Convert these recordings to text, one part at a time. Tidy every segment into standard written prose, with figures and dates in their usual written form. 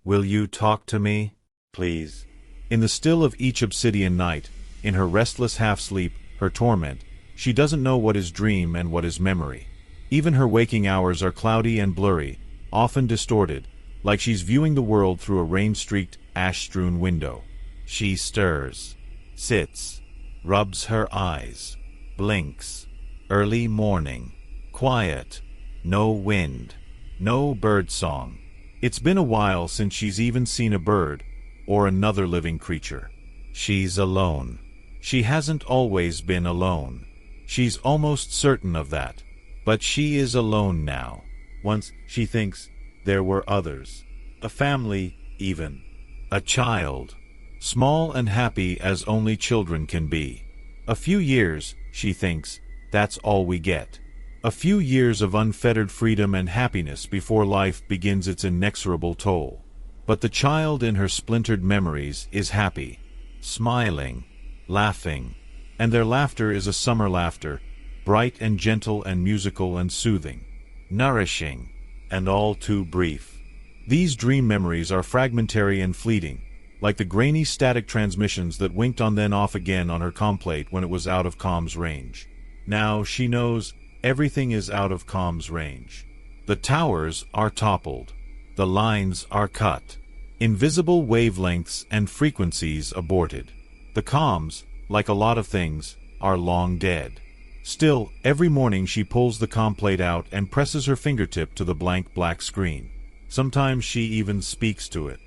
Will you talk to me, please? In the still of each obsidian night, in her restless half-sleep, her torment, she doesn't know what is dream and what is memory. Even her waking hours are cloudy and blurry, often distorted, like she's viewing the world through a rain-streaked, ash-strewn window. She stirs, sits, rubs her eyes, blinks. Early morning. Quiet. No wind. No birdsong. It's been a while since she's even seen a bird, or another living creature. She's alone. She hasn't always been alone. She's almost certain of that. But she is alone now. Once, she thinks, there were others. A family, even. A child. Small and happy as only children can be. A few years, she thinks, that's all we get. A few years of unfettered freedom and happiness before life begins its inexorable toll. But the child in her splintered memories is happy, smiling, laughing, and their laughter is a summer laughter, bright and gentle and musical and soothing, nourishing, and all too brief. These dream memories are fragmentary and fleeting, like the grainy static transmissions that winked on then off again on her complate when it was out of comms range. Now she knows everything is out of comms range. The towers are toppled. The lines are cut. Invisible wavelengths and frequencies aborted. The comms, like a lot of things, are long dead. Still, every morning she pulls the comm plate out and presses her fingertip to the blank black screen. Sometimes she even speaks to it,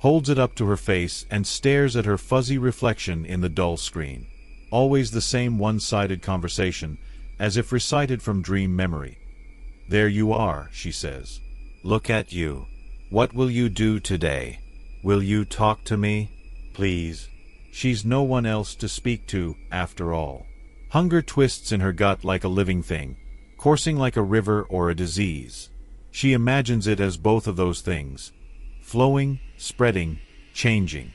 holds it up to her face and stares at her fuzzy reflection in the dull screen. Always the same one-sided conversation, as if recited from dream memory. "There you are," she says. "Look at you. What will you do today? Will you talk to me? Please." She's no one else to speak to, after all. Hunger twists in her gut like a living thing, coursing like a river or a disease. She imagines it as both of those things, flowing, spreading, changing,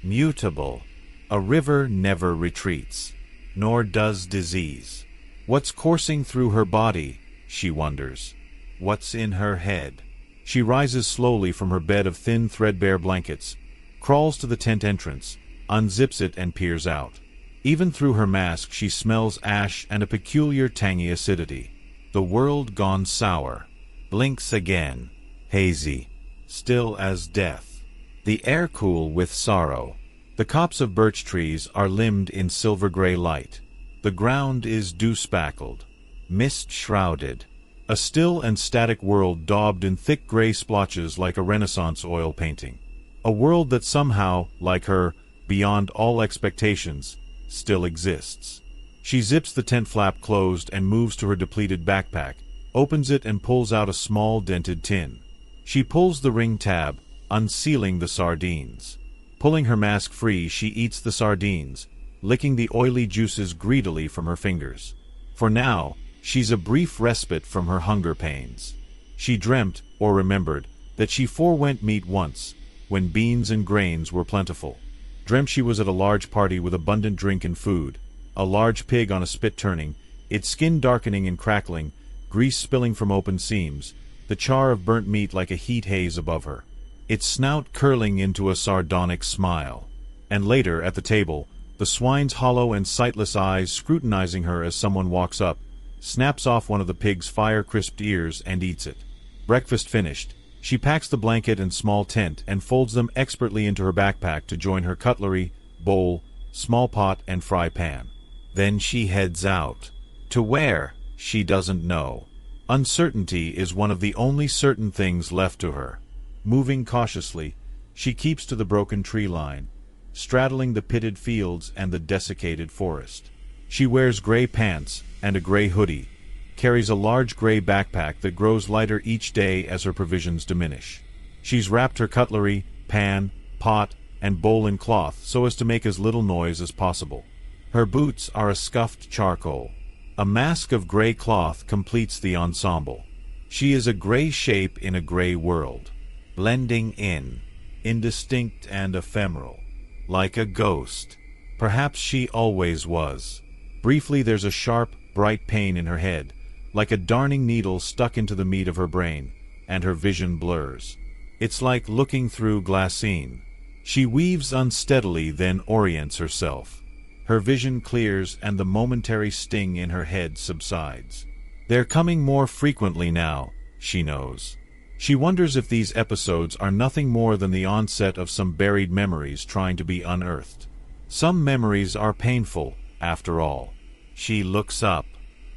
mutable. A river never retreats, nor does disease. What's coursing through her body, she wonders. What's in her head? She rises slowly from her bed of thin, threadbare blankets, crawls to the tent entrance, unzips it and peers out. Even through her mask she smells ash and a peculiar tangy acidity. The world gone sour. Blinks again. Hazy. Still as death. The air cool with sorrow. The copse of birch trees are limned in silver-gray light. The ground is dew-spackled, mist-shrouded. A still and static world daubed in thick gray splotches like a Renaissance oil painting. A world that somehow, like her, beyond all expectations, still exists. She zips the tent flap closed and moves to her depleted backpack, opens it and pulls out a small dented tin. She pulls the ring tab, unsealing the sardines. Pulling her mask free, she eats the sardines, licking the oily juices greedily from her fingers. For now, she's a brief respite from her hunger pains. She dreamt, or remembered, that she forewent meat once, when beans and grains were plentiful. Dreamt she was at a large party with abundant drink and food, a large pig on a spit turning, its skin darkening and crackling, grease spilling from open seams, the char of burnt meat like a heat haze above her, its snout curling into a sardonic smile. And later, at the table, the swine's hollow and sightless eyes scrutinizing her as someone walks up, snaps off one of the pig's fire-crisped ears and eats it. Breakfast finished, she packs the blanket and small tent and folds them expertly into her backpack to join her cutlery, bowl, small pot, and fry pan. Then she heads out. To where? She doesn't know. Uncertainty is one of the only certain things left to her. Moving cautiously, she keeps to the broken tree line, straddling the pitted fields and the desiccated forest. She wears gray pants and a gray hoodie, carries a large gray backpack that grows lighter each day as her provisions diminish. She's wrapped her cutlery, pan, pot, and bowl in cloth so as to make as little noise as possible. Her boots are a scuffed charcoal. A mask of gray cloth completes the ensemble. She is a gray shape in a gray world, blending in, indistinct and ephemeral, like a ghost. Perhaps she always was. Briefly there's a sharp, bright pain in her head, like a darning needle stuck into the meat of her brain, and her vision blurs. It's like looking through glassine. She weaves unsteadily, then orients herself. Her vision clears and the momentary sting in her head subsides. They're coming more frequently now, she knows. She wonders if these episodes are nothing more than the onset of some buried memories trying to be unearthed. Some memories are painful, after all. She looks up.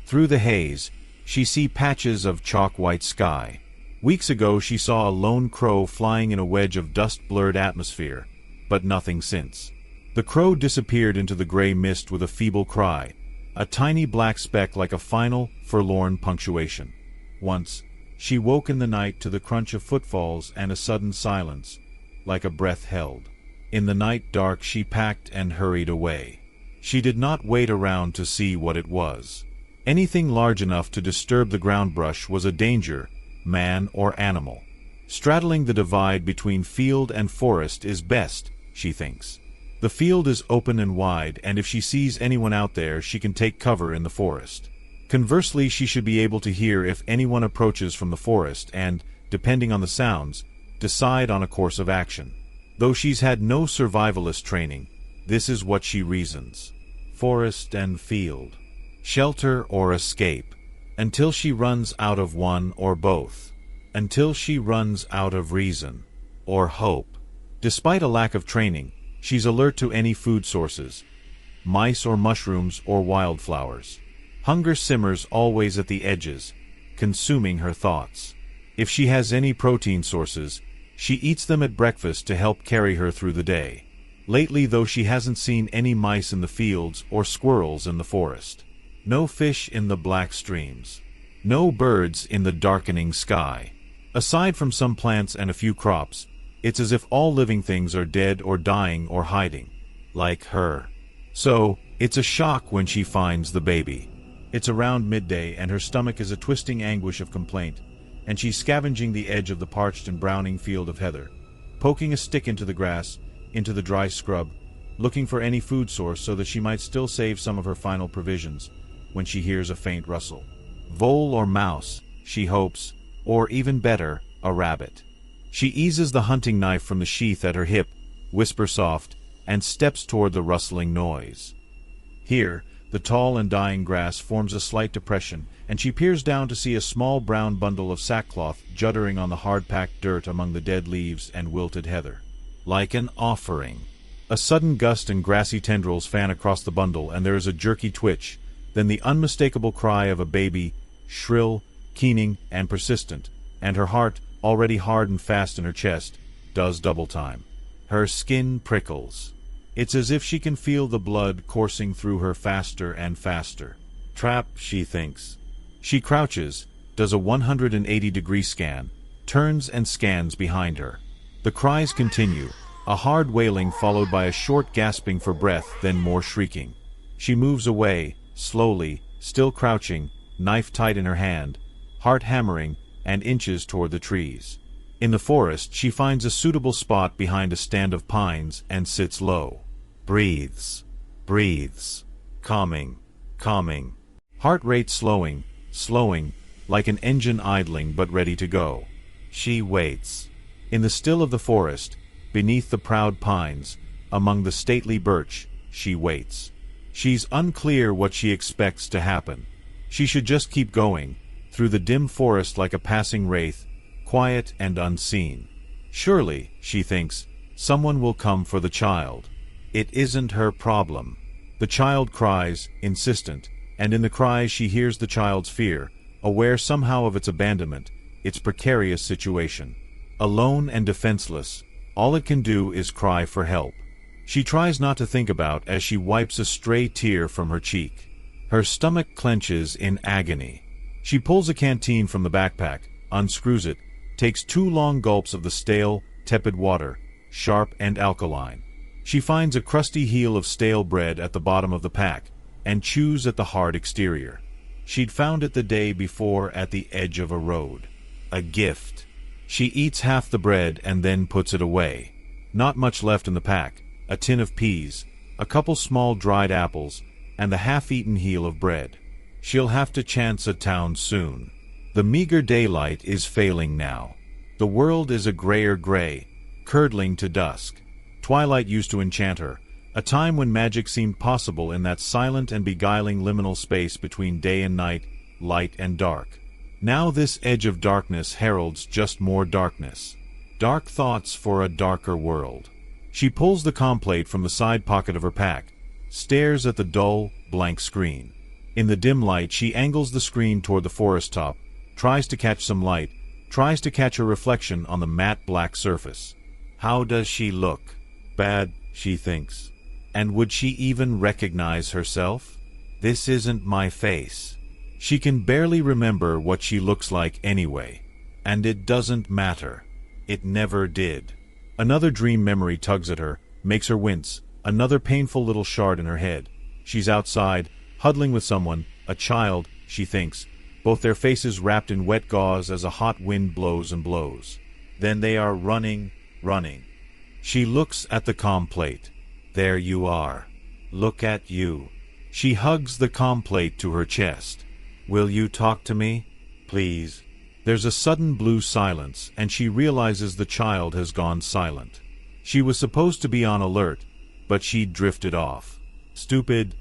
Through the haze, she sees patches of chalk-white sky. Weeks ago she saw a lone crow flying in a wedge of dust-blurred atmosphere, but nothing since. The crow disappeared into the gray mist with a feeble cry, a tiny black speck like a final, forlorn punctuation. Once, she woke in the night to the crunch of footfalls and a sudden silence, like a breath held. In the night dark she packed and hurried away. She did not wait around to see what it was. Anything large enough to disturb the ground brush was a danger, man or animal. Straddling the divide between field and forest is best, she thinks. The field is open and wide, and if she sees anyone out there, she can take cover in the forest. Conversely, she should be able to hear if anyone approaches from the forest and, depending on the sounds, decide on a course of action. Though she's had no survivalist training, this is what she reasons. Forest and field. Shelter or escape. Until she runs out of one or both. Until she runs out of reason. Or hope. Despite a lack of training, she's alert to any food sources. Mice or mushrooms or wildflowers. Hunger simmers always at the edges, consuming her thoughts. If she has any protein sources, she eats them at breakfast to help carry her through the day. Lately, though, she hasn't seen any mice in the fields or squirrels in the forest. No fish in the black streams. No birds in the darkening sky. Aside from some plants and a few crops, it's as if all living things are dead or dying or hiding. Like her. So, it's a shock when she finds the baby. It's around midday and her stomach is a twisting anguish of complaint, and she's scavenging the edge of the parched and browning field of heather, poking a stick into the grass, into the dry scrub, looking for any food source so that she might still save some of her final provisions, when she hears a faint rustle. Vole or mouse, she hopes, or even better, a rabbit. She eases the hunting knife from the sheath at her hip, whispers soft, and steps toward the rustling noise. Here, the tall and dying grass forms a slight depression, and she peers down to see a small brown bundle of sackcloth juddering on the hard-packed dirt among the dead leaves and wilted heather. Like an offering. A sudden gust and grassy tendrils fan across the bundle, and there is a jerky twitch, then the unmistakable cry of a baby, shrill, keening, and persistent, and her heart, already hard and fast in her chest, does double time. Her skin prickles. It's as if she can feel the blood coursing through her faster and faster. Trap, she thinks. She crouches, does a 180-degree scan, turns and scans behind her. The cries continue, a hard wailing followed by a short gasping for breath, then more shrieking. She moves away, slowly, still crouching, knife tight in her hand, heart hammering, and inches toward the trees. In the forest, she finds a suitable spot behind a stand of pines and sits low. Breathes. Breathes. Calming. Calming. Heart rate slowing, slowing, like an engine idling but ready to go. She waits. In the still of the forest, beneath the proud pines, among the stately birch, she waits. She's unclear what she expects to happen. She should just keep going, through the dim forest like a passing wraith, quiet and unseen. Surely, she thinks, someone will come for the child. It isn't her problem. The child cries, insistent, and in the cries she hears the child's fear, aware somehow of its abandonment, its precarious situation. Alone and defenseless, all it can do is cry for help. She tries not to think about as she wipes a stray tear from her cheek. Her stomach clenches in agony. She pulls a canteen from the backpack, unscrews it, takes 2 long gulps of the stale, tepid water, sharp and alkaline. She finds a crusty heel of stale bread at the bottom of the pack, and chews at the hard exterior. She'd found it the day before at the edge of a road. A gift. She eats half the bread and then puts it away. Not much left in the pack, a tin of peas, a couple small dried apples, and the half-eaten heel of bread. She'll have to chance a town soon. The meager daylight is failing now. The world is a grayer gray, curdling to dusk. Twilight used to enchant her, a time when magic seemed possible in that silent and beguiling liminal space between day and night, light and dark. Now this edge of darkness heralds just more darkness. Dark thoughts for a darker world. She pulls the complate from the side pocket of her pack, stares at the dull, blank screen. In the dim light she angles the screen toward the forest top, tries to catch some light, tries to catch her reflection on the matte black surface. How does she look? Bad, she thinks. And would she even recognize herself? This isn't my face. She can barely remember what she looks like anyway. And it doesn't matter. It never did. Another dream memory tugs at her, makes her wince, another painful little shard in her head. She's outside, huddling with someone, a child, she thinks, both their faces wrapped in wet gauze as a hot wind blows and blows. Then they are running. She looks at the complate. There you are. Look at you. She hugs the complate to her chest. Will you talk to me? Please. There's a sudden blue silence, and she realizes the child has gone silent. She was supposed to be on alert, but she'd drifted off. Stupid.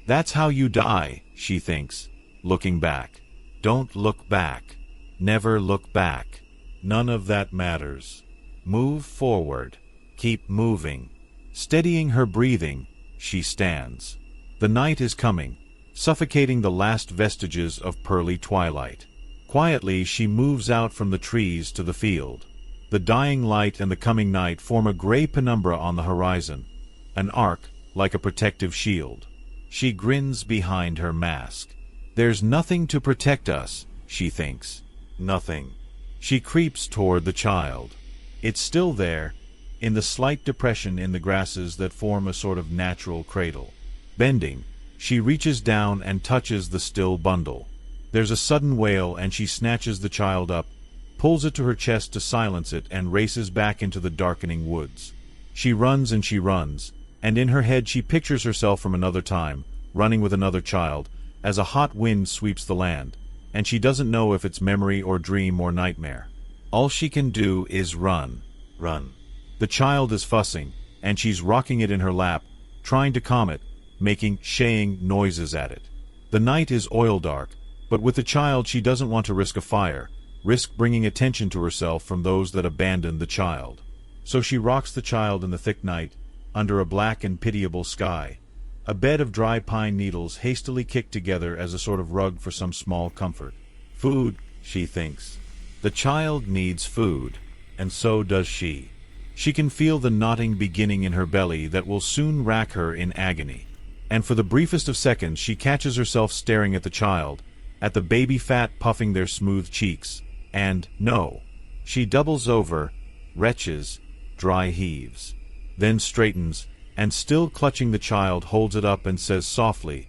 That's how you die, she thinks, looking back. Don't look back. Never look back. None of that matters. Move forward. Keep moving. Steadying her breathing, she stands. The night is coming, suffocating the last vestiges of pearly twilight. Quietly she moves out from the trees to the field. The dying light and the coming night form a gray penumbra on the horizon, an arc like a protective shield. She grins behind her mask. There's nothing to protect us, she thinks. Nothing. She creeps toward the child. It's still there, in the slight depression in the grasses that form a sort of natural cradle. Bending, she reaches down and touches the still bundle. There's a sudden wail and she snatches the child up, pulls it to her chest to silence it, and races back into the darkening woods. She runs, and in her head she pictures herself from another time, running with another child, as a hot wind sweeps the land, and she doesn't know if it's memory or dream or nightmare. All she can do is run. The child is fussing, and she's rocking it in her lap, trying to calm it, making shaying noises at it. The night is oil dark, but with the child she doesn't want to risk a fire, risk bringing attention to herself from those that abandoned the child. So she rocks the child in the thick night, under a black and pitiable sky, a bed of dry pine needles hastily kicked together as a sort of rug for some small comfort. Food, she thinks. The child needs food, and so does she. She can feel the knotting beginning in her belly that will soon rack her in agony. And for the briefest of seconds she catches herself staring at the child, at the baby fat puffing their smooth cheeks, and, no. She doubles over, retches, dry heaves. Then straightens, and still clutching the child holds it up and says softly,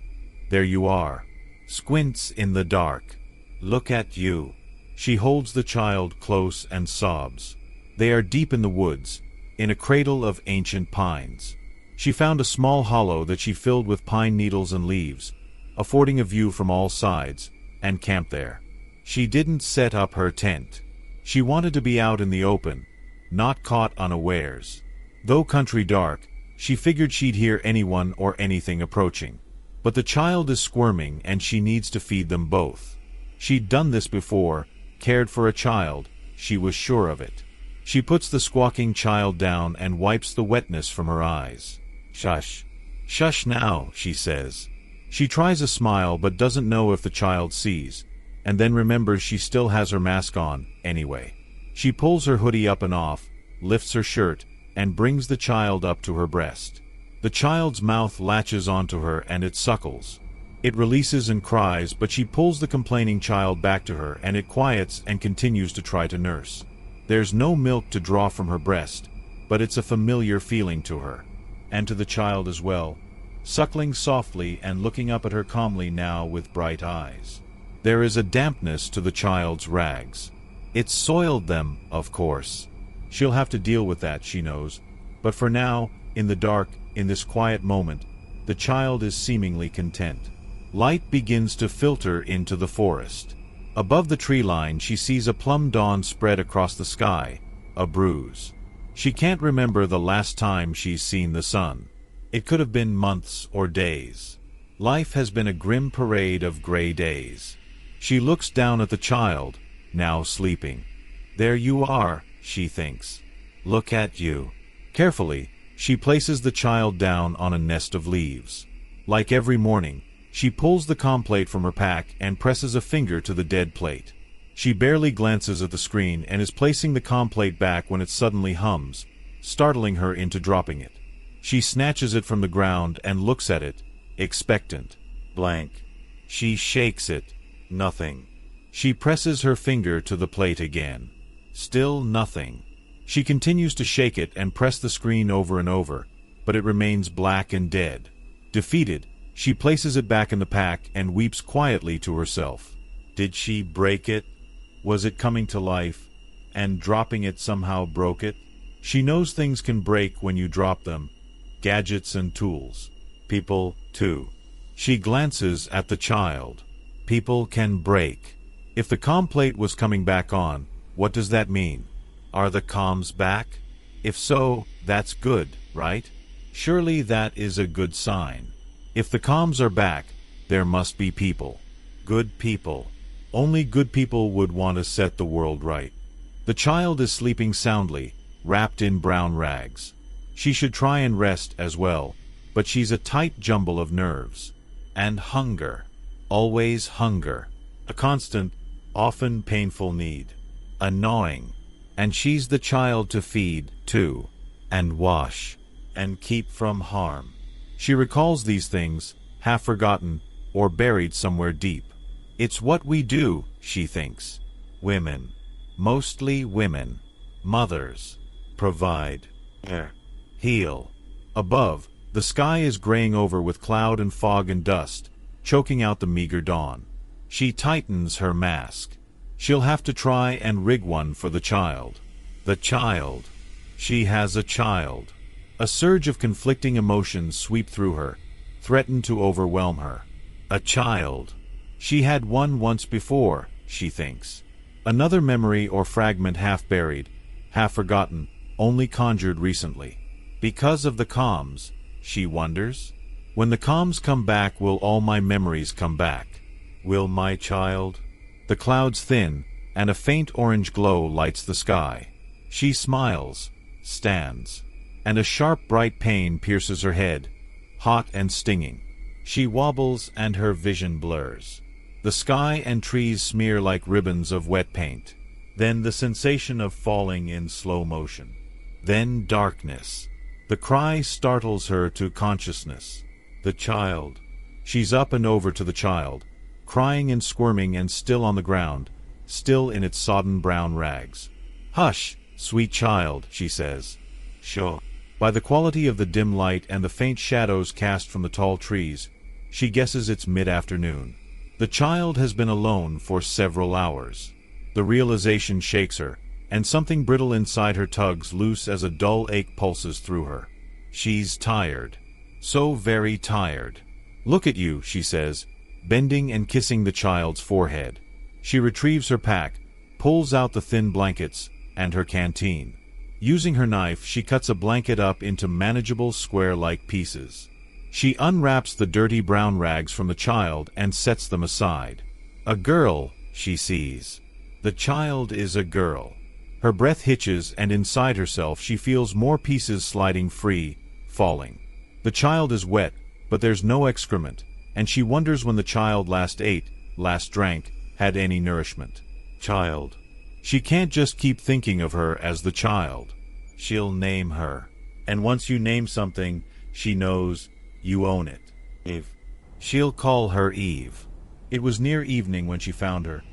"There you are." Squints in the dark. "Look at you." She holds the child close and sobs. They are deep in the woods, in a cradle of ancient pines. She found a small hollow that she filled with pine needles and leaves, affording a view from all sides, and camped there. She didn't set up her tent. She wanted to be out in the open, not caught unawares. Though country dark, she figured she'd hear anyone or anything approaching. But the child is squirming and she needs to feed them both. She'd done this before, cared for a child, she was sure of it. She puts the squawking child down and wipes the wetness from her eyes. "Shush. Shush now," she says. She tries a smile but doesn't know if the child sees, and then remembers she still has her mask on, anyway. She pulls her hoodie up and off, lifts her shirt, and brings the child up to her breast. The child's mouth latches onto her and it suckles. It releases and cries, but she pulls the complaining child back to her and it quiets and continues to try to nurse. There's no milk to draw from her breast, but it's a familiar feeling to her, and to the child as well, suckling softly and looking up at her calmly now with bright eyes. There is a dampness to the child's rags. It's soiled them, of course. She'll have to deal with that, she knows, but for now, in the dark, in this quiet moment, the child is seemingly content. Light begins to filter into the forest. Above the tree line, she sees a plum dawn spread across the sky, a bruise. She can't remember the last time she's seen the sun. It could have been months or days. Life has been a grim parade of gray days. She looks down at the child, now sleeping. There you are, she thinks. Look at you. Carefully, she places the child down on a nest of leaves. Like every morning, she pulls the comm plate from her pack and presses a finger to the dead plate. She barely glances at the screen and is placing the comm plate back when it suddenly hums, startling her into dropping it. She snatches it from the ground and looks at it, expectant. Blank. She shakes it. Nothing. She presses her finger to the plate again. Still nothing. She continues to shake it and press the screen over and over, but it remains black and dead. Defeated, she places it back in the pack and weeps quietly to herself. Did she break it? Was it coming to life, and dropping it somehow broke it? She knows things can break when you drop them, gadgets and tools. People, too. She glances at the child. People can break. If the comm plate was coming back on, what does that mean? Are the comms back? If so, that's good, right? Surely that is a good sign. If the comms are back, there must be people. Good people. Only good people would want to set the world right. The child is sleeping soundly, wrapped in brown rags. She should try and rest as well, but she's a tight jumble of nerves. And hunger. Always hunger. A constant, often painful need. A gnawing. And she's the child to feed, too. And wash. And keep from harm. She recalls these things, half forgotten, or buried somewhere deep. It's what we do, she thinks. Women. Mostly women. Mothers. Provide. Heal. Above, the sky is graying over with cloud and fog and dust, choking out the meager dawn. She tightens her mask. She'll have to try and rig one for the child. The child. She has a child. A surge of conflicting emotions sweep through her, threaten to overwhelm her. A child. She had one once before, she thinks. Another memory or fragment half buried, half forgotten, only conjured recently. Because of the comms, she wonders. When the comms come back, will all my memories come back? Will my child? The clouds thin, and a faint orange glow lights the sky. She smiles, stands, and a sharp bright pain pierces her head, hot and stinging. She wobbles and her vision blurs. The sky and trees smear like ribbons of wet paint. Then the sensation of falling in slow motion. Then darkness. The cry startles her to consciousness. The child. She's up and over to the child, crying and squirming and still on the ground, still in its sodden brown rags. Hush, sweet child, she says. Sure. By the quality of the dim light and the faint shadows cast from the tall trees, she guesses it's mid-afternoon. The child has been alone for several hours. The realization shakes her, and something brittle inside her tugs loose as a dull ache pulses through her. She's tired. So very tired. Look at you, she says, bending and kissing the child's forehead. She retrieves her pack, pulls out the thin blankets, and her canteen. Using her knife, she cuts a blanket up into manageable square-like pieces. She unwraps the dirty brown rags from the child and sets them aside. A girl, she sees. The child is a girl. Her breath hitches, and inside herself she feels more pieces sliding free, falling. The child is wet, but there's no excrement, and she wonders when the child last ate, last drank, had any nourishment. Child. She can't just keep thinking of her as the child. She'll name her. And once you name something, she knows you own it. Eve. She'll call her Eve. It was near evening when she found her,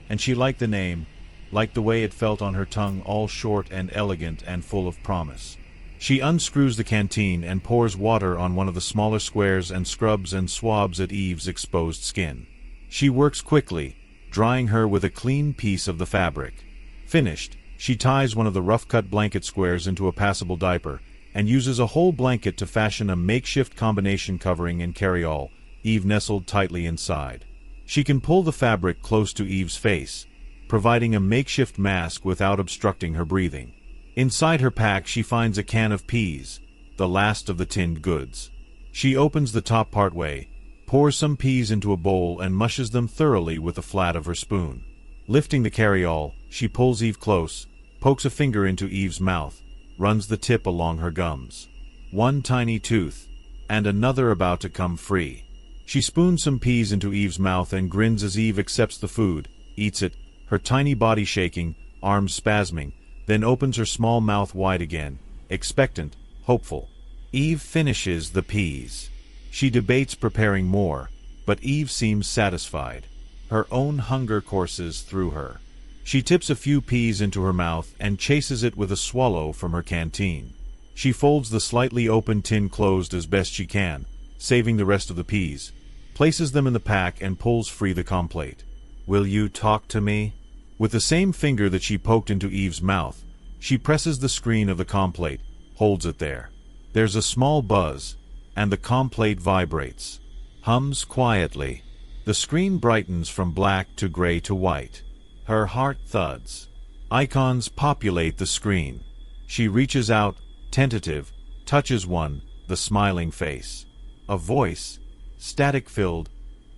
and she liked the name, liked the way it felt on her tongue, all short and elegant and full of promise. She unscrews the canteen and pours water on one of the smaller squares and scrubs and swabs at Eve's exposed skin. She works quickly, drying her with a clean piece of the fabric. Finished, she ties one of the rough-cut blanket squares into a passable diaper, and uses a whole blanket to fashion a makeshift combination covering and carry-all, Eve nestled tightly inside. She can pull the fabric close to Eve's face, providing a makeshift mask without obstructing her breathing. Inside her pack she finds a can of peas, the last of the tinned goods. She opens the top partway, pours some peas into a bowl and mushes them thoroughly with the flat of her spoon. Lifting the carry-all, she pulls Eve close, pokes a finger into Eve's mouth, runs the tip along her gums. One tiny tooth, and another about to come free. She spoons some peas into Eve's mouth and grins as Eve accepts the food, eats it, her tiny body shaking, arms spasming, then opens her small mouth wide again, expectant, hopeful. Eve finishes the peas. She debates preparing more, but Eve seems satisfied. Her own hunger courses through her. She tips a few peas into her mouth and chases it with a swallow from her canteen. She folds the slightly open tin closed as best she can, saving the rest of the peas, places them in the pack and pulls free the complate. "Will you talk to me?" With the same finger that she poked into Eve's mouth, she presses the screen of the complate, holds it there. There's a small buzz, and the complate vibrates. Hums quietly. The screen brightens from black to gray to white. Her heart thuds. Icons populate the screen. She reaches out, tentative, touches one, the smiling face. A voice, static-filled,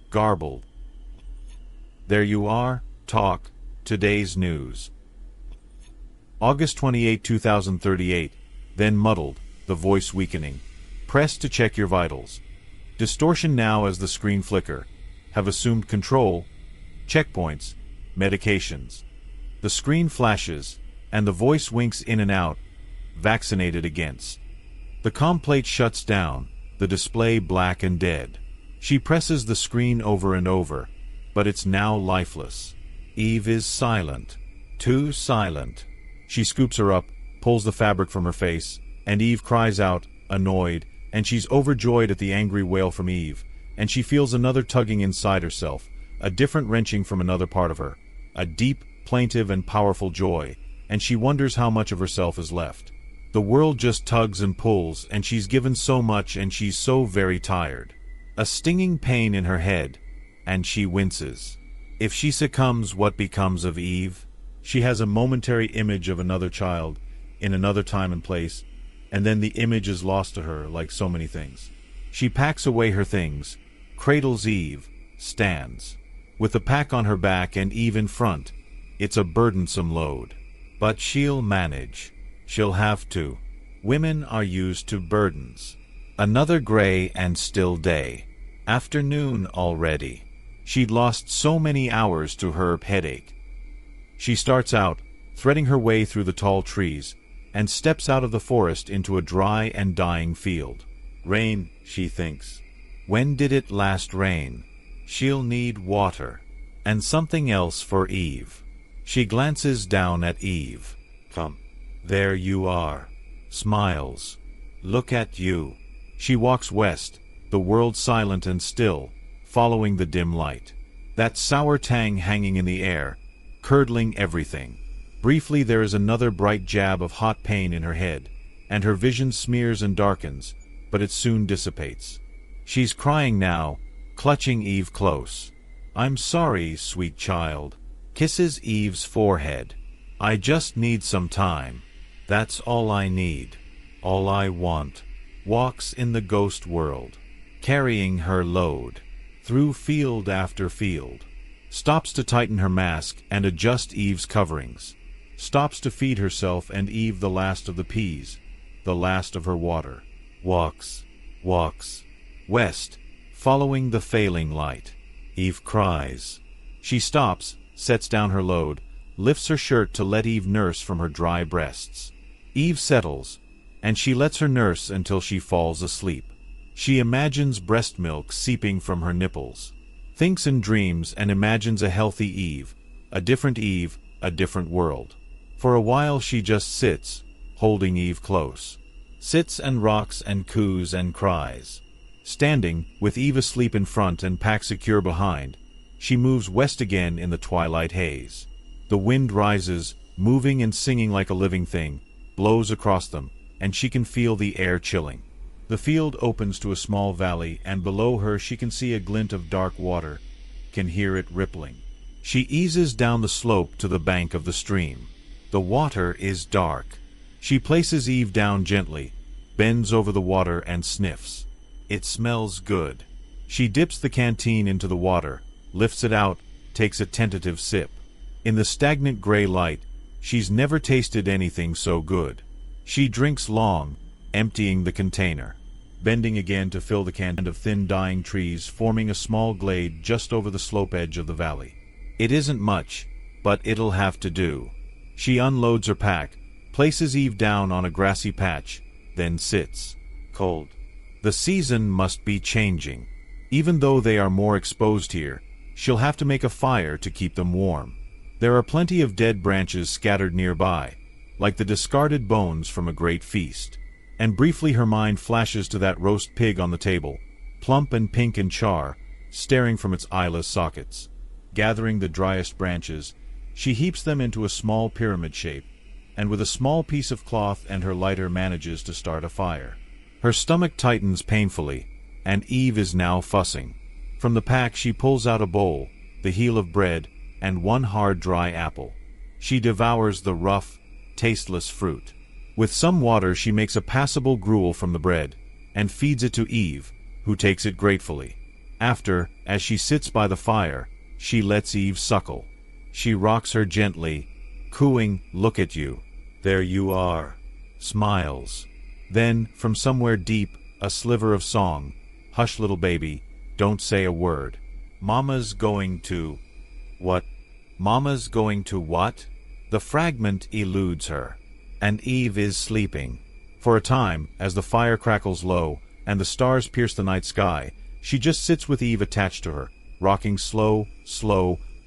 garbled. "There you are, talk, today's news." August 28, 2038, then muddled, the voice weakening. "Press to check your vitals." Distortion now as the screen flicker. "Have assumed control." Checkpoints. Medications. The screen flashes, and the voice winks in and out. "Vaccinated against." The complate shuts down, the display black and dead. She presses the screen over and over, but it's now lifeless. Eve is silent. Too silent. She scoops her up, pulls the fabric from her face, and Eve cries out, annoyed, and she's overjoyed at the angry wail from Eve, and she feels another tugging inside herself, a different wrenching from another part of her, a deep, plaintive and powerful joy, and she wonders how much of herself is left. The world just tugs and pulls, and she's given so much and she's so very tired. A stinging pain in her head, and she winces. If she succumbs, what becomes of Eve? She has a momentary image of another child, in another time and place, and then the image is lost to her like so many things. She packs away her things, cradles Eve, stands. With the pack on her back and Eve in front, it's a burdensome load. But she'll manage. She'll have to. Women are used to burdens. Another gray and still day. Afternoon already. She'd lost so many hours to her headache. She starts out, threading her way through the tall trees, and steps out of the forest into a dry and dying field. Rain, she thinks. When did it last rain? She'll need water. And something else for Eve. She glances down at Eve. Come. There you are. Smiles. Look at you. She walks west, the world silent and still, following the dim light. That sour tang hanging in the air, curdling everything. Briefly there is another bright jab of hot pain in her head, and her vision smears and darkens, but it soon dissipates. She's crying now, clutching Eve close. I'm sorry, sweet child. Kisses Eve's forehead. I just need some time. That's all I need. All I want. Walks in the ghost world, carrying her load, through field after field. Stops to tighten her mask and adjust Eve's coverings. Stops to feed herself and Eve the last of the peas, the last of her water. Walks, walks, west, following the failing light. Eve cries. She stops, sets down her load, lifts her shirt to let Eve nurse from her dry breasts. Eve settles, and she lets her nurse until she falls asleep. She imagines breast milk seeping from her nipples. Thinks and dreams and imagines a healthy Eve, a different world. For a while she just sits, holding Eve close. Sits and rocks and coos and cries. Standing, with Eve asleep in front and pack secure behind, she moves west again in the twilight haze. The wind rises, moving and singing like a living thing, blows across them, and she can feel the air chilling. The field opens to a small valley, and below her she can see a glint of dark water, can hear it rippling. She eases down the slope to the bank of the stream. The water is dark. She places Eve down gently, bends over the water and sniffs. It smells good. She dips the canteen into the water, lifts it out, takes a tentative sip. In the stagnant gray light, she's never tasted anything so good. She drinks long, emptying the container, bending again to fill the can of thin dying trees forming a small glade just over the slope edge of the valley. It isn't much, but it'll have to do. She unloads her pack, places Eve down on a grassy patch, then sits. Cold. The season must be changing. Even though they are more exposed here, she'll have to make a fire to keep them warm. There are plenty of dead branches scattered nearby, like the discarded bones from a great feast. And briefly her mind flashes to that roast pig on the table, plump and pink in char, staring from its eyeless sockets. Gathering the driest branches, she heaps them into a small pyramid shape, and with a small piece of cloth and her lighter manages to start a fire. Her stomach tightens painfully, and Eve is now fussing. From the pack she pulls out a bowl, the heel of bread, and one hard dry apple. She devours the rough, tasteless fruit. With some water she makes a passable gruel from the bread, and feeds it to Eve, who takes it gratefully. After, as she sits by the fire, she lets Eve suckle. She rocks her gently, cooing, "Look at you. There you are." Smiles. Then, from somewhere deep, a sliver of song. "Hush, little baby, don't say a word. Mama's going to..." What? Mama's going to what? The fragment eludes her. And Eve is sleeping. For a time, as the fire crackles low, and the stars pierce the night sky, she just sits with Eve attached to her, rocking slow,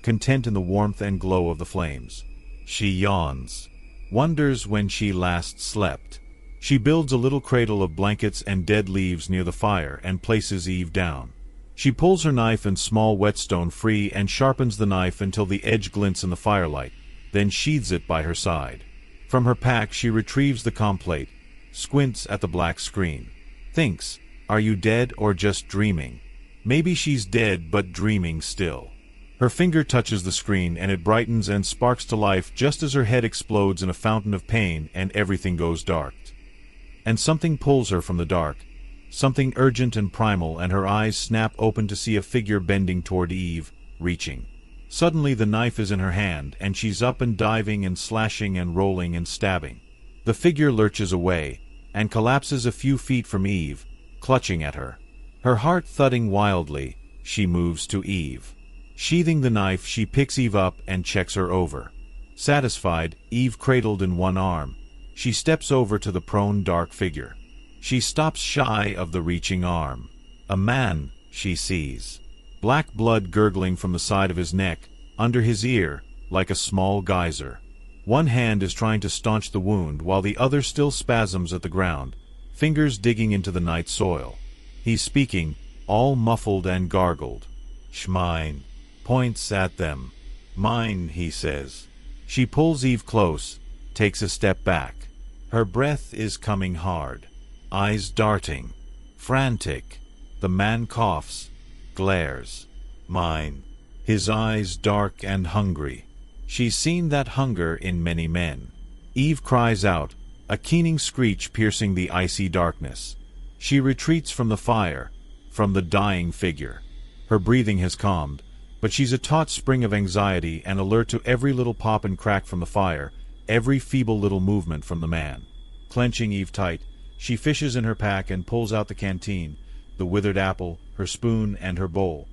content in the warmth and glow of the flames. She yawns. Wonders when she last slept. She builds a little cradle of blankets and dead leaves near the fire and places Eve down. She pulls her knife and small whetstone free and sharpens the knife until the edge glints in the firelight, then sheathes it by her side. From her pack she retrieves the complate, squints at the black screen. Thinks, are you dead or just dreaming? Maybe she's dead but dreaming still. Her finger touches the screen and it brightens and sparks to life just as her head explodes in a fountain of pain and everything goes dark. And something pulls her from the dark, something urgent and primal, and her eyes snap open to see a figure bending toward Eve, reaching. Suddenly the knife is in her hand and she's up and diving and slashing and rolling and stabbing. The figure lurches away and collapses a few feet from Eve, clutching at her. Her heart thudding wildly, she moves to Eve. Sheathing the knife, she picks Eve up and checks her over. Satisfied, Eve cradled in one arm, she steps over to the prone dark figure. She stops shy of the reaching arm. A man, she sees. Black blood gurgling from the side of his neck, under his ear, like a small geyser. One hand is trying to staunch the wound while the other still spasms at the ground, fingers digging into the night soil. He's speaking, all muffled and gargled. "Schmine." Points at them. "Mine," he says. She pulls Eve close, takes a step back. Her breath is coming hard. Eyes darting. Frantic. The man coughs, glares. "Mine." His eyes dark and hungry. She's seen that hunger in many men. Eve cries out, a keening screech piercing the icy darkness. She retreats from the fire, from the dying figure. Her breathing has calmed, but she's a taut spring of anxiety and alert to every little pop and crack from the fire, every feeble little movement from the man. Clenching Eve tight, she fishes in her pack and pulls out the canteen, the withered apple, her spoon, and her bowl.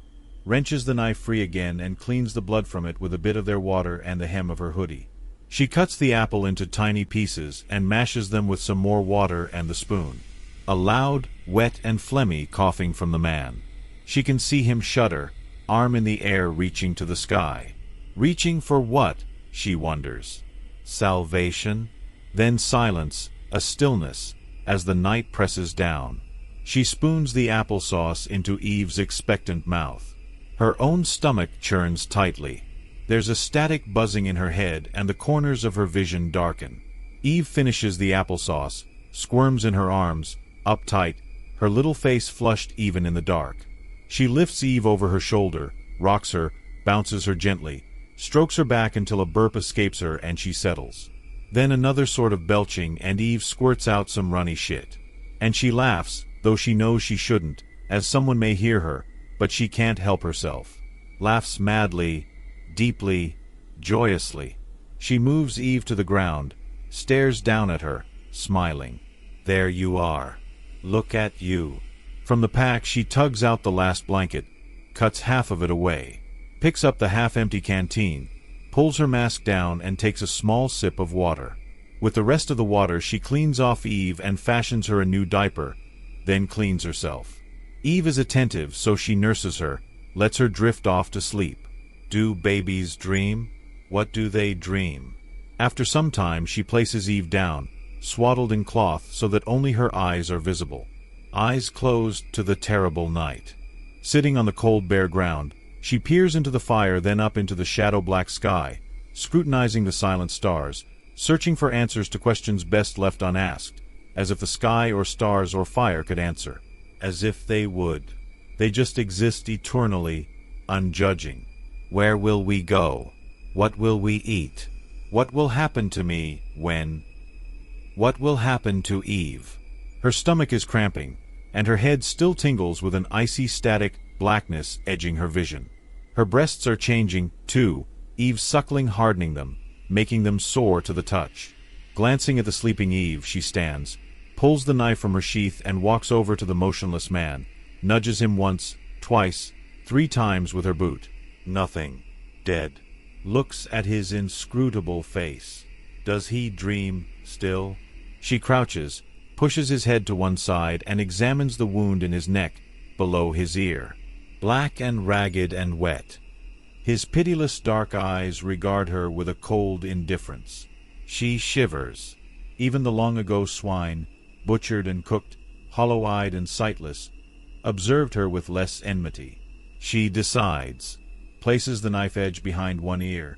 Wrenches the knife free again and cleans the blood from it with a bit of their water and the hem of her hoodie. She cuts the apple into tiny pieces and mashes them with some more water and the spoon. A loud, wet and phlegmy coughing from the man. She can see him shudder, arm in the air reaching to the sky. Reaching for what, she wonders. Salvation? Then silence, a stillness, as the night presses down. She spoons the applesauce into Eve's expectant mouth. Her own stomach churns tightly. There's a static buzzing in her head and the corners of her vision darken. Eve finishes the applesauce, squirms in her arms, uptight, her little face flushed even in the dark. She lifts Eve over her shoulder, rocks her, bounces her gently, strokes her back until a burp escapes her and she settles. Then another sort of belching and Eve squirts out some runny shit. And she laughs, though she knows she shouldn't, as someone may hear her, but she can't help herself. Laughs madly, deeply, joyously. She moves Eve to the ground, stares down at her, smiling. There you are. Look at you. From the pack she tugs out the last blanket, cuts half of it away, picks up the half-empty canteen, pulls her mask down and takes a small sip of water. With the rest of the water she cleans off Eve and fashions her a new diaper, then cleans herself. Eve is attentive, so she nurses her, lets her drift off to sleep. Do babies dream? What do they dream? After some time she places Eve down, swaddled in cloth so that only her eyes are visible. Eyes closed to the terrible night. Sitting on the cold bare ground, she peers into the fire, then up into the shadow-black sky, scrutinizing the silent stars, searching for answers to questions best left unasked, as if the sky or stars or fire could answer. As if they would. They just exist eternally, unjudging. Where will we go? What will we eat? What will happen to me when? What will happen to Eve? Her stomach is cramping, and her head still tingles with an icy static blackness edging her vision. Her breasts are changing, too, Eve suckling, hardening them, making them sore to the touch. Glancing at the sleeping Eve, she stands, pulls the knife from her sheath and walks over to the motionless man, nudges him once, twice, 3 times with her boot. Nothing. Dead. Looks at his inscrutable face. Does he dream still? She crouches, pushes his head to one side and examines the wound in his neck, below his ear. Black and ragged and wet. His pitiless dark eyes regard her with a cold indifference. She shivers. Even the long-ago swine, butchered and cooked, hollow-eyed and sightless, observed her with less enmity. She decides, places the knife edge behind one ear,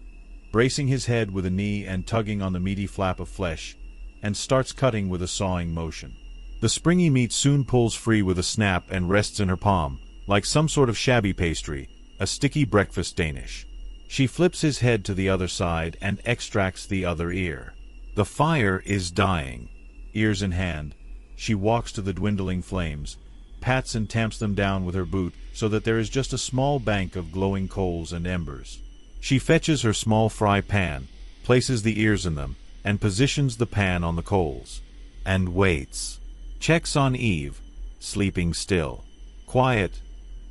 bracing his head with a knee and tugging on the meaty flap of flesh, and starts cutting with a sawing motion. The springy meat soon pulls free with a snap and rests in her palm, like some sort of shabby pastry, a sticky breakfast Danish. She flips his head to the other side and extracts the other ear. The fire is dying. Ears in hand, she walks to the dwindling flames, pats and tamps them down with her boot so that there is just a small bank of glowing coals and embers. She fetches her small fry pan, places the ears in them, and positions the pan on the coals. And waits. Checks on Eve, sleeping still. Quiet,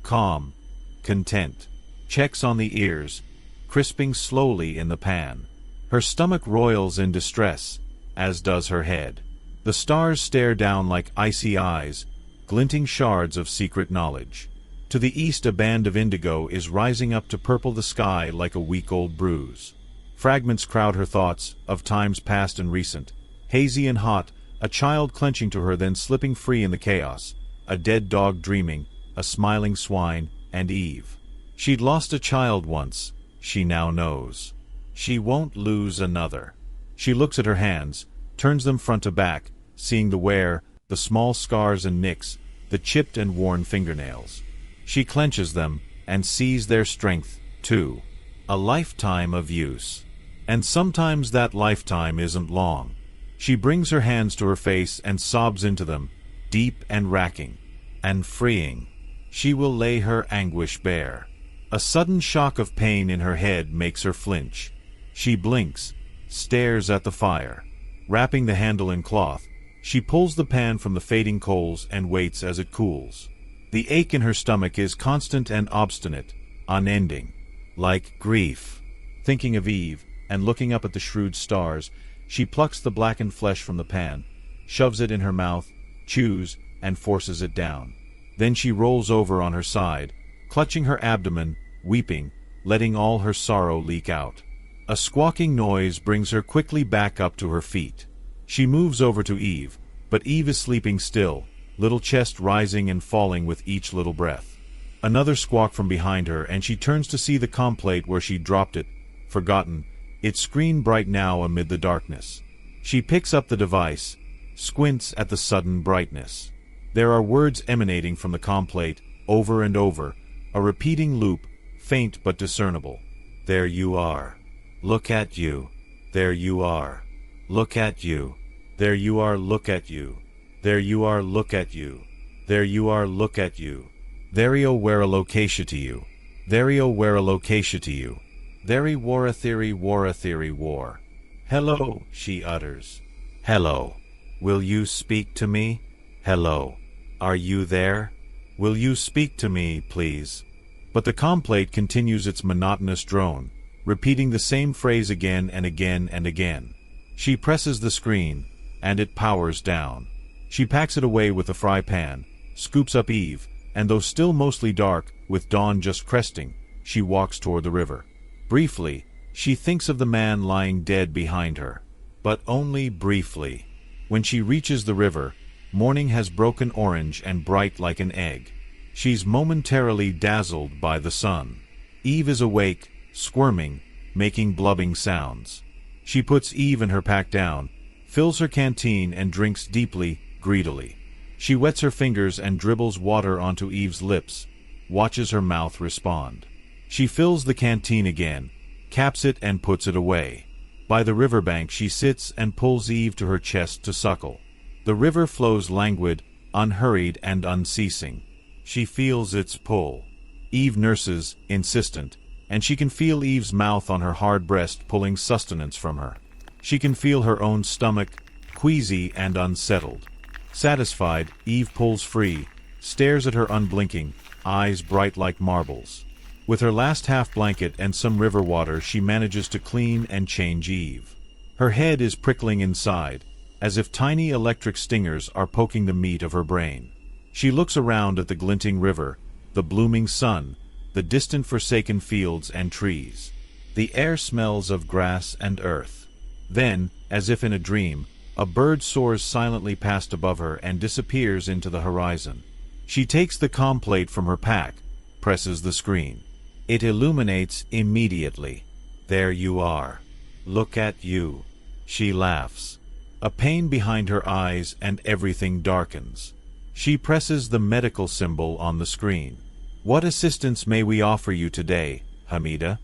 calm, content. Checks on the ears, crisping slowly in the pan. Her stomach roils in distress, as does her head. The stars stare down like icy eyes, glinting shards of secret knowledge. To the east a band of indigo is rising up to purple the sky like a week-old bruise. Fragments crowd her thoughts, of times past and recent. Hazy and hot, a child clenching to her then slipping free in the chaos. A dead dog dreaming, a smiling swine, and Eve. She'd lost a child once, she now knows. She won't lose another. She looks at her hands, turns them front to back, seeing the wear, the small scars and nicks, the chipped and worn fingernails. She clenches them, and sees their strength, too. A lifetime of use. And sometimes that lifetime isn't long. She brings her hands to her face and sobs into them, deep and racking, and freeing. She will lay her anguish bare. A sudden shock of pain in her head makes her flinch. She blinks, stares at the fire. Wrapping the handle in cloth, she pulls the pan from the fading coals and waits as it cools. The ache in her stomach is constant and obstinate, unending, like grief. Thinking of Eve, and looking up at the shrewd stars, she plucks the blackened flesh from the pan, shoves it in her mouth, chews, and forces it down. Then she rolls over on her side, clutching her abdomen, weeping, letting all her sorrow leak out. A squawking noise brings her quickly back up to her feet. She moves over to Eve, but Eve is sleeping still, little chest rising and falling with each little breath. Another squawk from behind her, and she turns to see the complate where she dropped it, forgotten, its screen bright now amid the darkness. She picks up the device, squints at the sudden brightness. There are words emanating from the complate, over and over, a repeating loop, faint but discernible. There you are. Look at you. There you are. Look at you. There you are. Look at you. There you are. Look at you. There you are. Look at you. Therio where a location to you. Therio where a location to you. There war a theory war. Hello, she utters. Hello. Will you speak to me? Hello. Are you there? Will you speak to me, please? But the complate continues its monotonous drone, repeating the same phrase again and again and again. She presses the screen, and it powers down. She packs it away with a fry pan, scoops up Eve, and though still mostly dark, with dawn just cresting, she walks toward the river. Briefly, she thinks of the man lying dead behind her. But only briefly. When she reaches the river, morning has broken orange and bright like an egg. She's momentarily dazzled by the sun. Eve is awake, squirming, making blubbing sounds. She puts Eve and her pack down, fills her canteen and drinks deeply, greedily. She wets her fingers and dribbles water onto Eve's lips, watches her mouth respond. She fills the canteen again, caps it and puts it away. By the riverbank she sits and pulls Eve to her chest to suckle. The river flows languid, unhurried and unceasing. She feels its pull. Eve nurses, insistent, and she can feel Eve's mouth on her hard breast pulling sustenance from her. She can feel her own stomach, queasy and unsettled. Satisfied, Eve pulls free, stares at her unblinking, eyes bright like marbles. With her last half blanket and some river water she manages to clean and change Eve. Her head is prickling inside, as if tiny electric stingers are poking the meat of her brain. She looks around at the glinting river, the blooming sun, the distant forsaken fields and trees. The air smells of grass and earth. Then, as if in a dream, a bird soars silently past above her and disappears into the horizon. She takes the complate from her pack, presses the screen. It illuminates immediately. There you are. Look at you. She laughs. A pain behind her eyes and everything darkens. She presses the medical symbol on the screen. What assistance may we offer you today, Hamida?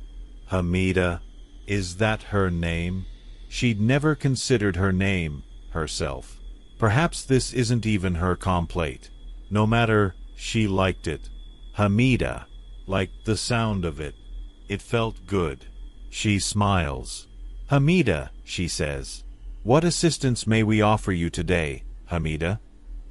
Hamida, is that her name? She'd never considered her name, herself. Perhaps this isn't even her complate. No matter, she liked it. Hamida. Liked the sound of it. It felt good. She smiles. Hamida, she says. What assistance may we offer you today, Hamida?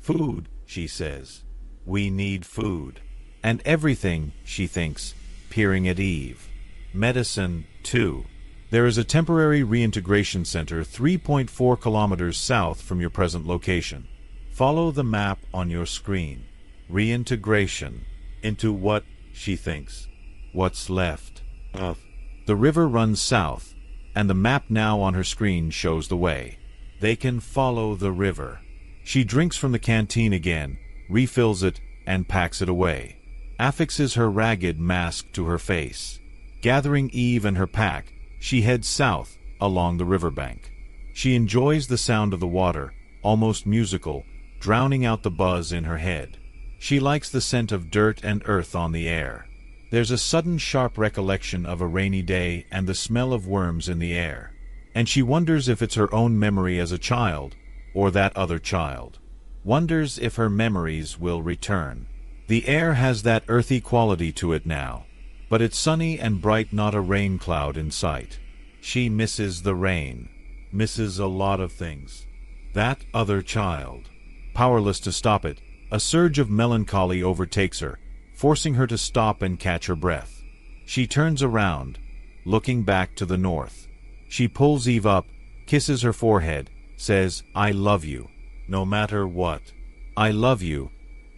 Food, she says. We need food. And everything, she thinks, peering at Eve. Medicine, too. There is a temporary reintegration center 3.4 kilometers south from your present location. Follow the map on your screen. Reintegration. Into what, she thinks. What's left of. The river runs south, and the map now on her screen shows the way. They can follow the river. She drinks from the canteen again, refills it, and packs it away. Affixes her ragged mask to her face. Gathering Eve and her pack, she heads south, along the riverbank. She enjoys the sound of the water, almost musical, drowning out the buzz in her head. She likes the scent of dirt and earth on the air. There's a sudden sharp recollection of a rainy day and the smell of worms in the air. And she wonders if it's her own memory as a child, or that other child. Wonders if her memories will return. The air has that earthy quality to it now, but it's sunny and bright, not a rain cloud in sight. She misses the rain, misses a lot of things. That other child. Powerless to stop it, a surge of melancholy overtakes her, forcing her to stop and catch her breath. She turns around, looking back to the north. She pulls Eve up, kisses her forehead, says, I love you, no matter what. I love you,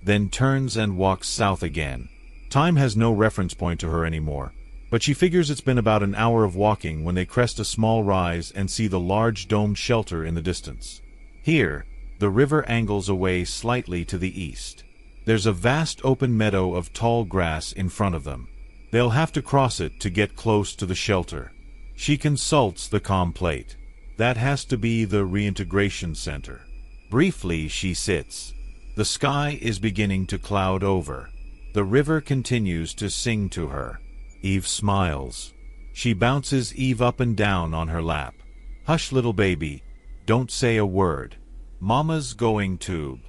then turns and walks south again. Time has no reference point to her anymore, but she figures it's been about an hour of walking when they crest a small rise and see the large domed shelter in the distance. Here, the river angles away slightly to the east. There's a vast open meadow of tall grass in front of them. They'll have to cross it to get close to the shelter. She consults the complate. That has to be the reintegration center. Briefly, she sits. The sky is beginning to cloud over. The river continues to sing to her. Eve smiles. She bounces Eve up and down on her lap. Hush, little baby. Don't say a word. Mama's going to.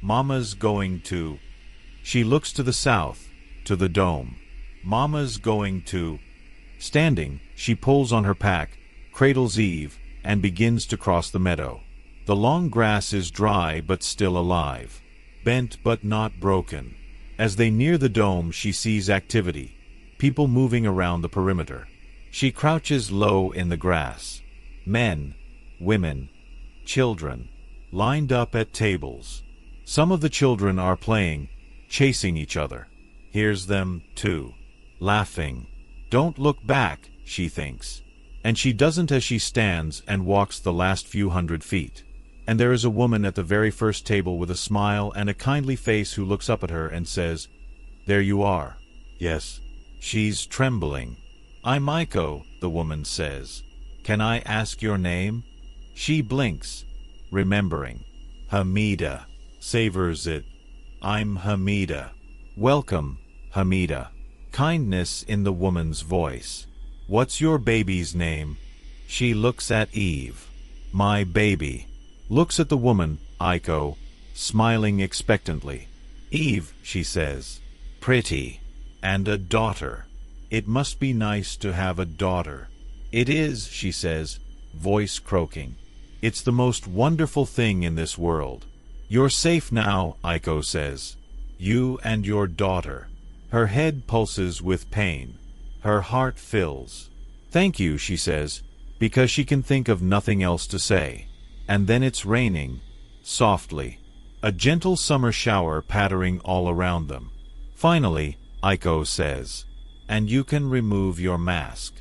Mama's going to. She looks to the south, to the dome. Mama's going to. Standing, she pulls on her pack, cradles Eve, and begins to cross the meadow. The long grass is dry but still alive. Bent but not broken. As they near the dome, she sees activity. People moving around the perimeter. She crouches low in the grass. Men, women, children, lined up at tables. Some of the children are playing, chasing each other. Here's them, too. Laughing. Don't look back, she thinks. And she doesn't as she stands and walks the last few hundred feet. And there is a woman at the very first table with a smile and a kindly face who looks up at her and says, "There you are." Yes. She's trembling. "I'm Aiko," the woman says. "Can I ask your name?" She blinks, remembering. Hamida. Savors it. "I'm Hamida." "Welcome, Hamida." Kindness in the woman's voice. "What's your baby's name?" She looks at Eve. "My baby." Looks at the woman, Aiko, smiling expectantly. "Eve," she says. "Pretty. And a daughter. It must be nice to have a daughter." "It is," she says, voice croaking. "It's the most wonderful thing in this world." "You're safe now," Aiko says. "You and your daughter." Her head pulses with pain. Her heart fills. "Thank you," she says, because she can think of nothing else to say. And then it's raining, softly. A gentle summer shower pattering all around them. Finally, Aiko says, "And you can remove your mask."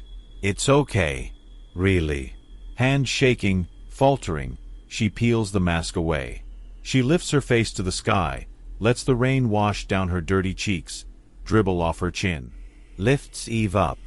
"It's okay. Really." Hand shaking, faltering, she peels the mask away. She lifts her face to the sky, lets the rain wash down her dirty cheeks, dribble off her chin. Lifts Eve up.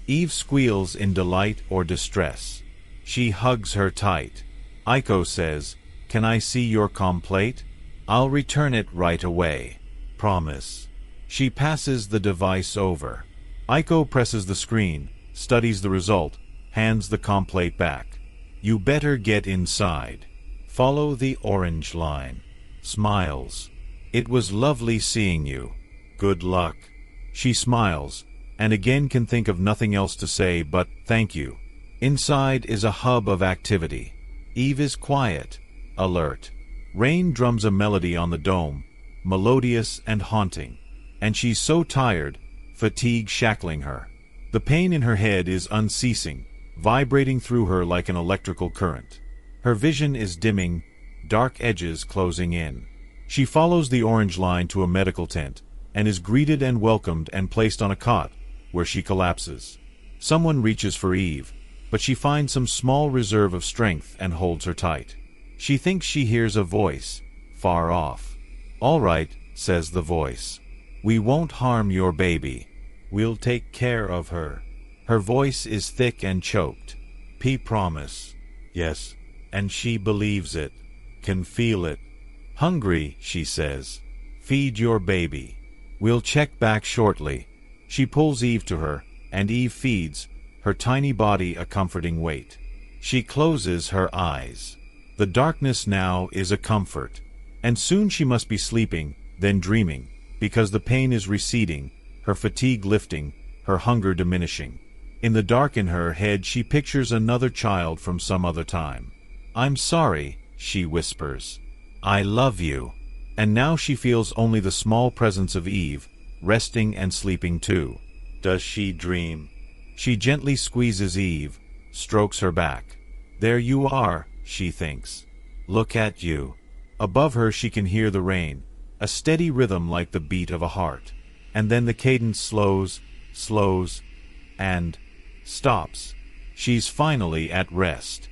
Eve squeals in delight or distress. She hugs her tight. Aiko says, "Can I see your plate? I'll return it right away. Promise." She passes the device over. Aiko presses the screen, studies the result, hands the plate back. "You better get inside. Follow the orange line." Smiles. "It was lovely seeing you. Good luck." She smiles, and again can think of nothing else to say but thank you. Inside is a hub of activity. Eve is quiet, alert. Rain drums a melody on the dome, melodious and haunting. And she's so tired, fatigue shackling her. The pain in her head is unceasing, vibrating through her like an electrical current. Her vision is dimming, dark edges closing in. She follows the orange line to a medical tent, and is greeted and welcomed and placed on a cot, where she collapses. Someone reaches for Eve, but she finds some small reserve of strength and holds her tight. She thinks she hears a voice, far off. "All right," says the voice. "We won't harm your baby. We'll take care of her." Her voice is thick and choked. Promise." "Yes." And she believes it. Can feel it. "Hungry," she says. "Feed your baby. We'll check back shortly." She pulls Eve to her, and Eve feeds, her tiny body a comforting weight. She closes her eyes. The darkness now is a comfort. And soon she must be sleeping, then dreaming, because the pain is receding, her fatigue lifting, her hunger diminishing. In the dark in her head she pictures another child from some other time. "I'm sorry," she whispers. "I love you." And now she feels only the small presence of Eve, resting and sleeping too. Does she dream? She gently squeezes Eve, strokes her back. "There you are," she thinks. "Look at you." Above her she can hear the rain, a steady rhythm like the beat of a heart. And then the cadence slows, and stops. She's finally at rest.